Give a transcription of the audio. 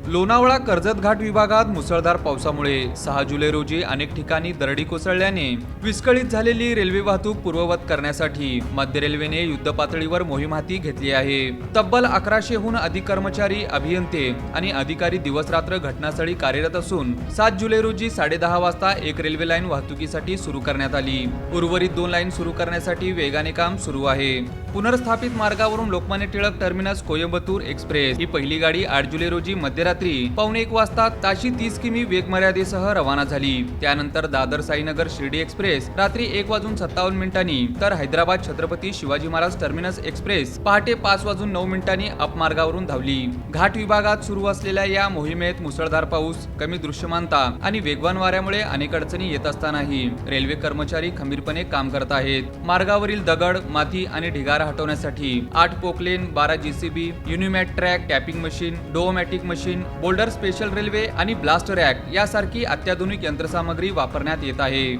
लोणावळा कर्जत घाट विभागात मुसळधार पावसामुळे 6 जुलै रोजी अनेक ठिकाणी दरडी कोसळल्याने विस्कळीत झालेली रेल्वे वाहतूक पूर्ववत करण्यासाठी मध्य रेल्वेने युद्धपातळीवर मोहीम हाती घेतली आहे। तब्बल 1100हून अधिक कर्मचारी, अभियंते आणि अधिकारी दिवसरात्र घटनास्थळी कार्यरत असून 7 जुलै रोजी 10:30 वाजता एक रेल्वे लाईन वाहतुकीसाठी सुरू करण्यात आली। उर्वरित 2 लाईन सुरू करण्यासाठी वेगाने काम सुरू आहे। पुनर्स्थापित मार्गावरून लोकमान्य टिळक टर्मिनस कोयंबतूर एक्सप्रेस ही पहिली गाडी 8 जुलै रोजी मध्यरात्री 1:15 वाजता ताशी 30 किमी वेग मर्यादेसह रवाना झाली। त्यानंतर दादर साईनगर शिर्डी एक्सप्रेस रात्री 1:57 तर हैदराबाद छत्रपती शिवाजी महाराज टर्मिनस एक्सप्रेस पहाटे 5:09 अपमार्गावरून धावली। घाट विभागात सुरू असलेल्या या मोहिमेत मुसळधार पाऊस, कमी दृश्यमानता आणि वेगवान वाऱ्यामुळे अनेक अडचणी येत असतानाही रेल्वे कर्मचारी खंबीरपणे काम करत आहेत। मार्गावरील दगड, माती आणि ढिगारा हटवण्यासाठी 8 Poclain, 12 JCB, Unimat track, tapping machine, duomatic machine, boulder special railway आणि ब्लास्ट रॅक यासारखी अत्याधुनिक यंत्रसामग्री वापरण्यात येत आहे।